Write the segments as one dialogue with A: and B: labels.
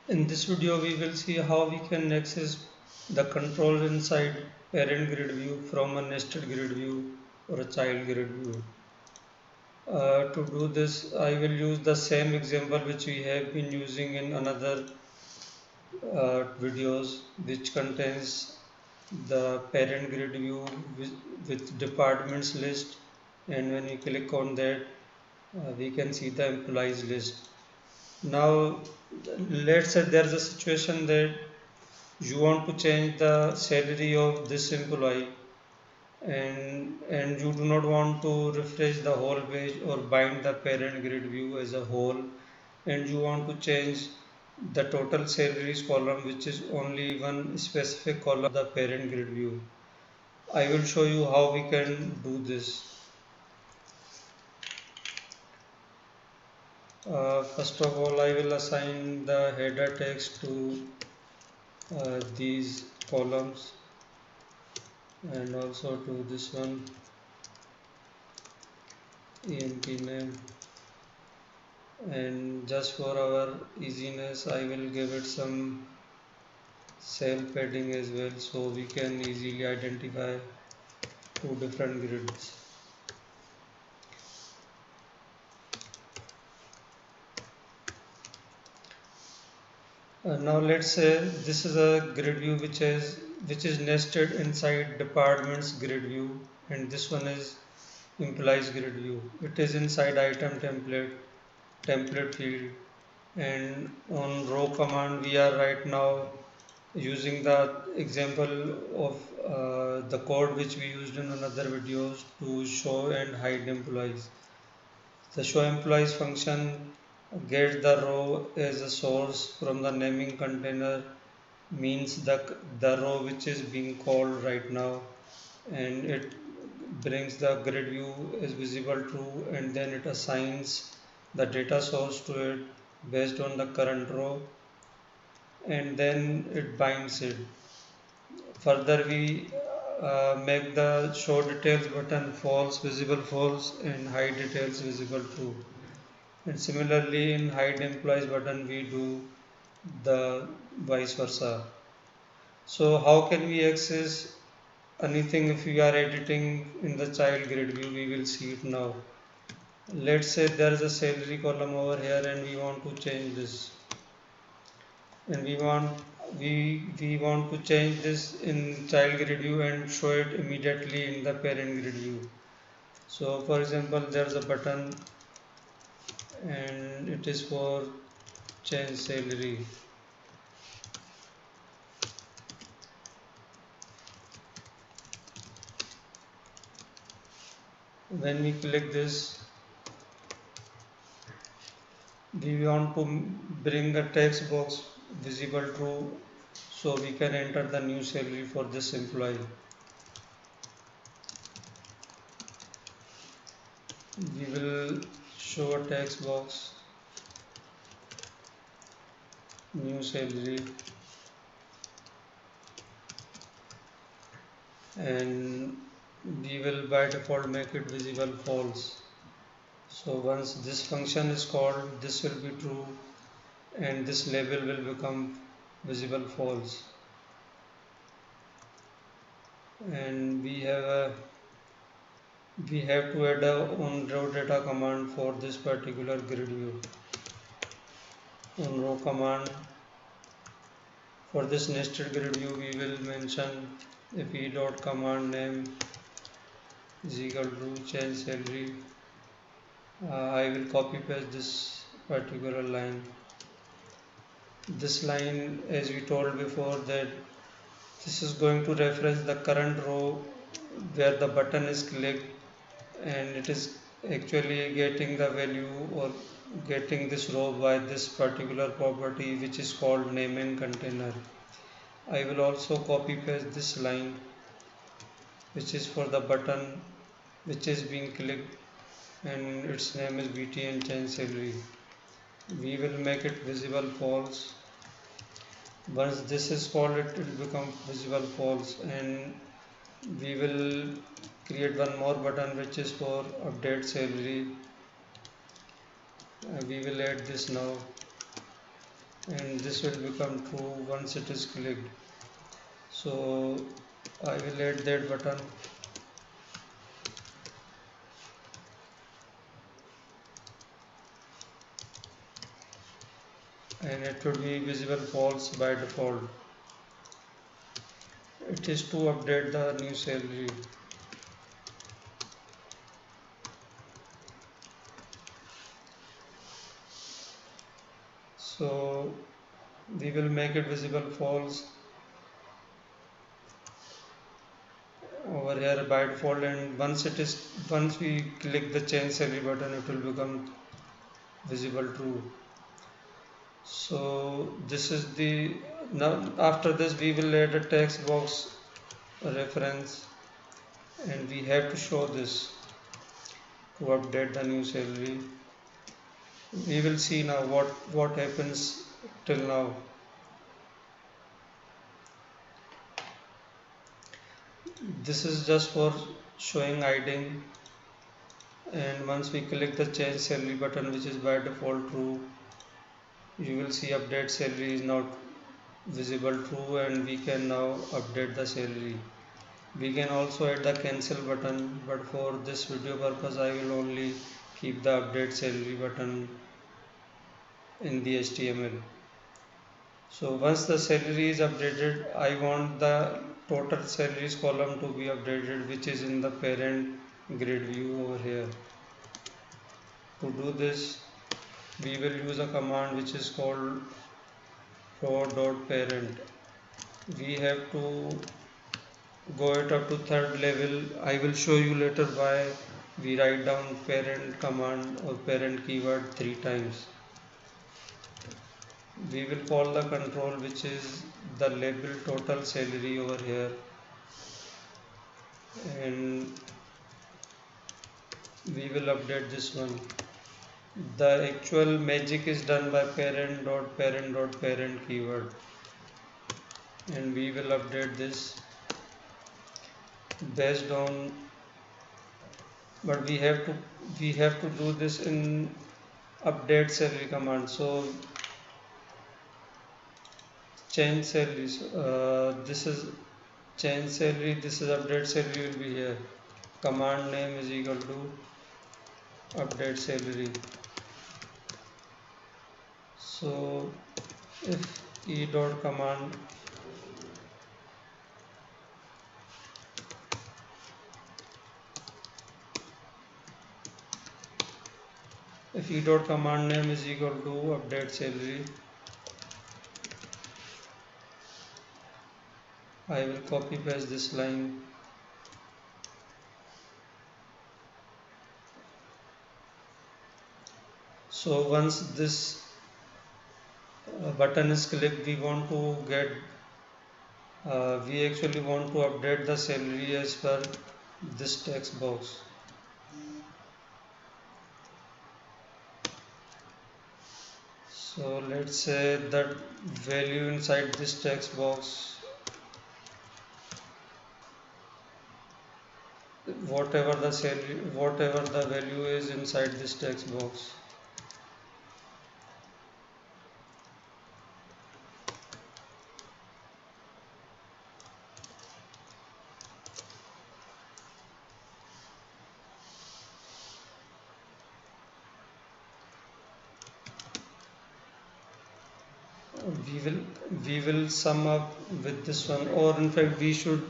A: In this video, we will see how we can access the control inside parent grid view from a nested grid view or a child grid view. To do this, I will use the same example which we have been using in another videos, which contains the parent grid view with departments list, and when we click on that, we can see the employees list. Now, let's say there is a situation that you want to change the salary of this employee, and you do not want to refresh the whole page or bind the parent grid view as a whole, and you want to change the total salaries column, which is only one specific column of the parent grid view. I will show you how we can do this. First of all, I will assign the header text to these columns, and also to this one, EMP name. And just for our easiness, I will give it some cell padding as well, so we can easily identify two different grids. Now let's say this is a grid view which is nested inside departments grid view, and this one is implies grid view. It is inside item template field, and on row command we are right now using the example of the code which we used in another videos to show and hide employees. The show employees function gets the row as a source from the naming container, means the row which is being called right now, and it brings the grid view as visible true, and then it assigns the data source to it based on the current row, and then it binds it. Further, we make the show details button false, visible false, and hide details visible true. And similarly, in hide employees button, we do the vice versa. So, how can we access anything if we are editing in the child grid view? We will see it now. Let's say there is a salary column over here, and we want to change this, and we want to change this in child grid view and show it immediately in the parent grid view. So for example, there's a button, and it is for change salary. When we click this, we want to bring a text box visible true, so we can enter the new salary for this employee. We will show a text box, new salary, and we will by default make it visible false. So once this function is called, this will be true, and this label will become visible false. And we have to add a on row data command for this particular grid view. On row command for this nested grid view, we will mention if e dot command name is equal to change salary. I will copy paste this particular line. This line, as we told before, that this is going to reference the current row where the button is clicked, and it is actually getting the value or getting this row by this particular property which is called naming container. I will also copy paste this line which is for the button which is being clicked, and its name is BT and change salary. We will make it visible false. Once this is called, it will become visible false, and we will create one more button which is for update salary. We will add this now. and this will become true once it is clicked. So I will add that button, and it would be visible false by default. It is to update the new salary. So we will make it visible false over here by default, and once we click the change salary button, it will become visible true. So this is the now after this we will add a text box reference, and we have to show this to update the new salary. We will see now what happens till now. This is just for showing hiding, and once we click the change salary button, which is by default true, you will see update salary is now visible true, and we can now update the salary. We can also add the cancel button, but for this video purpose I will only keep the update salary button in the HTML. So once the salary is updated, I want the total salaries column to be updated, which is in the parent grid view over here. To do this, we will use a command which is called for.parent. We have to go it up to third level. I will show you later why we write down parent command or parent keyword 3 times. We will call the control, which is the label total salary over here, and we will update this one. The actual magic is done by parent.parent.parent keyword, and we will update this based on, but we have to do this in update salary command. So change salaries, this is change salary, this is update salary will be here. Command name is equal to update salary. So if e dot command if e dot command name is equal to update salary, I will copy paste this line. So once this button is clicked, we actually want to update the salary as per this text box. So let's say that value inside this text box, whatever the value is inside this text box. we will we will sum up with this one, or in fact we should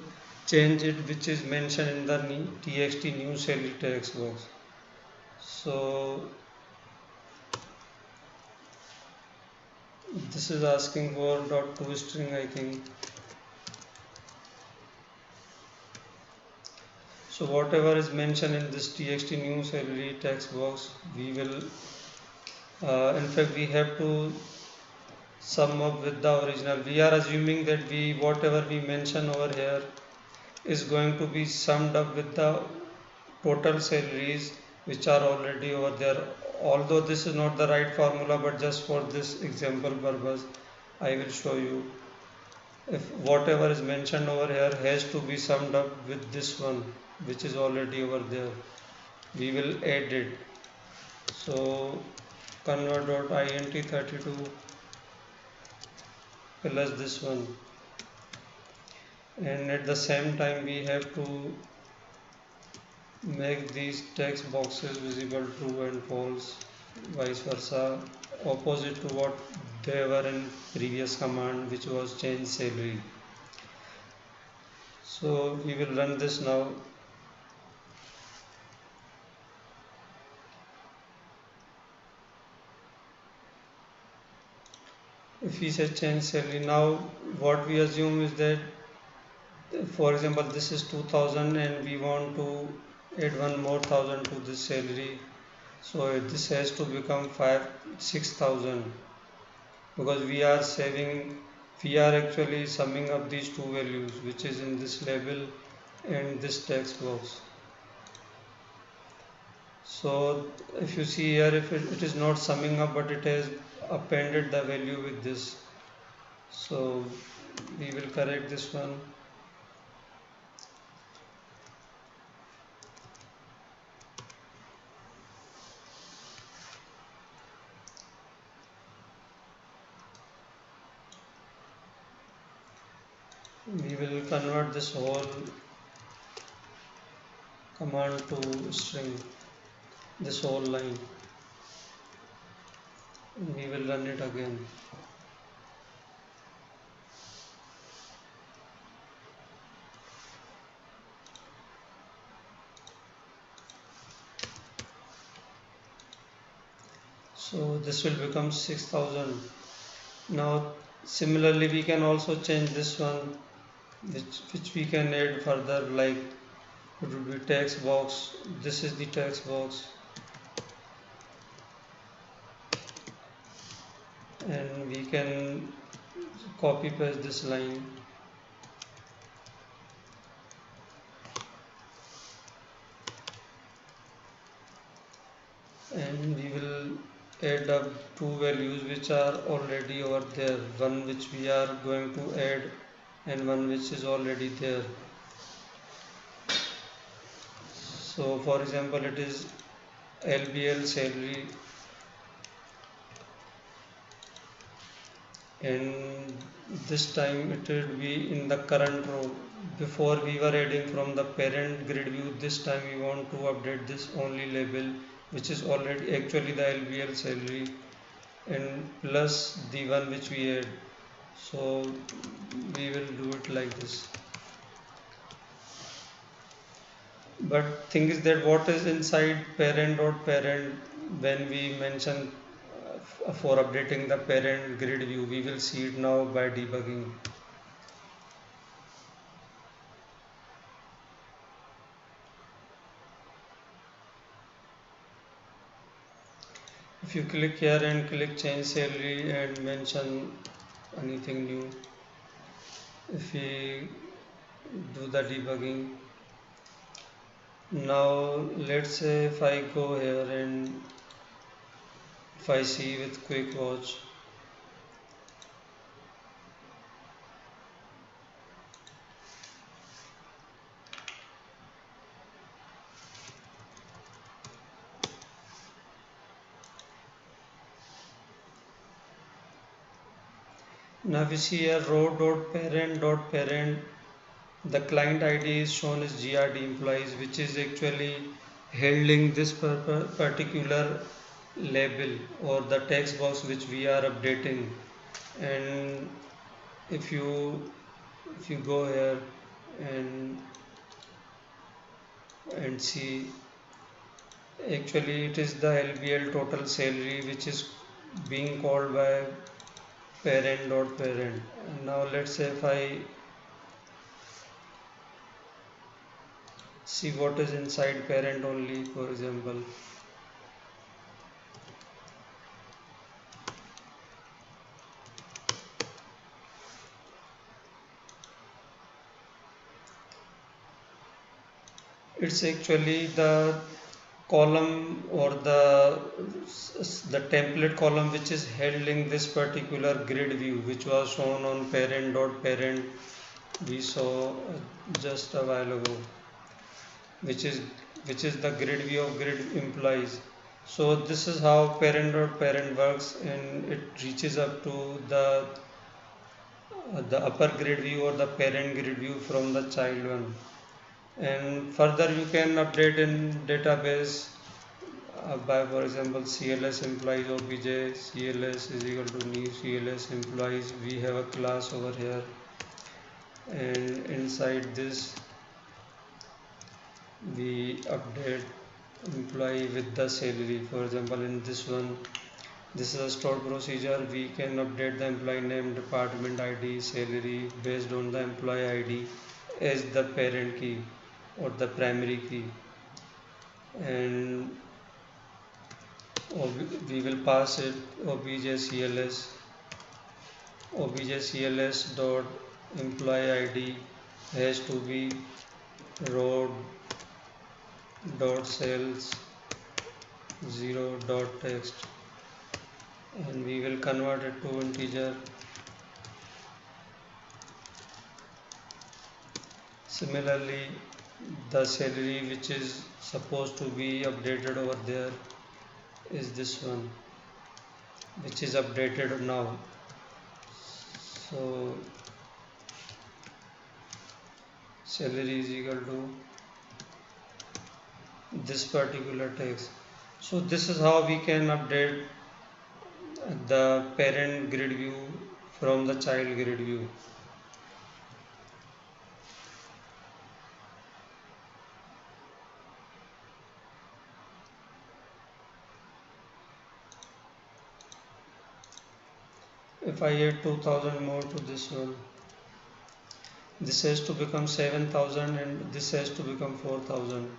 A: change it, which is mentioned in the txt new salary text box. So this is asking for .toString, I think. So whatever is mentioned in this txt new salary text box, we will in fact we have to sum up with the original. We are assuming that whatever we mention over here is going to be summed up with the total salaries which are already over there. Although this is not the right formula, but just for this example purpose I will show you. If whatever is mentioned over here has to be summed up with this one which is already over there, we will add it. So convert.int32 plus this one, and at the same time we have to make these text boxes visible true and false, vice versa, opposite to what they were in previous command, which was change salary. So we will run this now. If we say change salary, now what we assume is that, for example, this is 2000 and we want to add one more thousand to this salary. So this has to become 6000, because we are actually summing up these two values, which is in this label and this text box. So if you see here, if it is not summing up, but it has appended the value with this. So we will correct this one. We will convert this whole command to string, this whole line. We will run it again. So this will become 6000. Now similarly we can also change this one, which we can add further, like it would be text box. This is the text box, and we can copy paste this line, and we will add up two values which are already over there, one which we are going to add and one which is already there. So for example, it is LBL salary, and this time it will be in the current row. Before we were adding from the parent grid view, this time we want to update this only label, which is already actually the LBL salary, and plus the one which we add. So we will do it like this. But thing is that what is inside parent.parent, when we mention for updating the parent grid view, we will see it now by debugging. If you click here and click change salary and mention anything new, if we do the debugging, now let's say if I go here and if I see with quick watch, now we see here row.parent.parent, the client ID is shown as GRD employees, which is actually holding this particular label or the text box which we are updating. And if you go here and see, actually it is the LBL total salary which is being called by parent.parent. And now let's say if I see what is inside parent only, for example, it's actually the column or the template column which is handling this particular grid view, which was shown on parent.parent we saw just a while ago, which is the grid view of grid employees. So this is how parent.parent works, and it reaches up to the the upper grid view or the parent grid view from the child one. And further you can update in database by, for example, cls implies obj cls is equal to new cls implies. We have a class over here, and inside this we update employee with the salary. For example, in this one, this is a stored procedure. We can update the employee name, department id, salary based on the employee id as the parent key or the primary key. And we will pass it objcls dot employee id has to be row dot cells 0 dot text, and we will convert it to integer. Similarly, the salary which is supposed to be updated over there is this one, which is updated now. So salary is equal to this particular text. So this is how we can update the parent grid view from the child grid view. If I add 2000 more to this one, this has to become 7000 and this has to become 4000.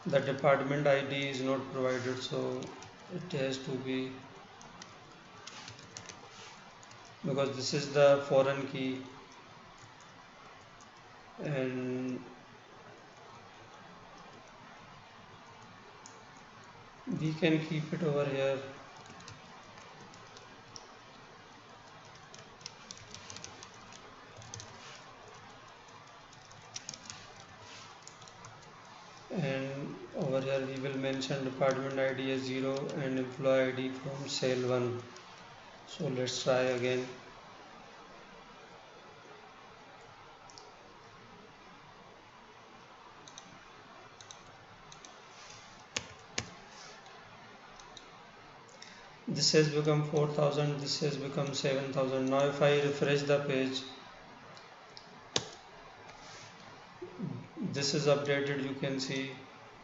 A: The department ID is not provided, so it has to be, because this is the foreign key, and we can keep it over here. And over here we will mention department ID as 0 and employee ID from cell 1. So let's try again. This has become 4000, this has become 7000. Now if I refresh the page, this is updated, you can see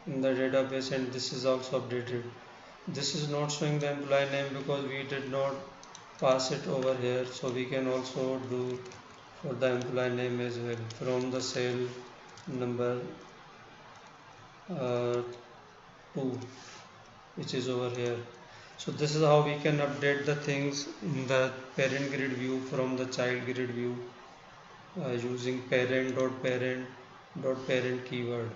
A: in the database, and this is also updated. This is not showing the employee name because we did not pass it over here, so we can also do for the employee name as well from the cell number 2, which is over here. So this is how we can update the things in the parent grid view from the child grid view using parent.parent.parent keyword.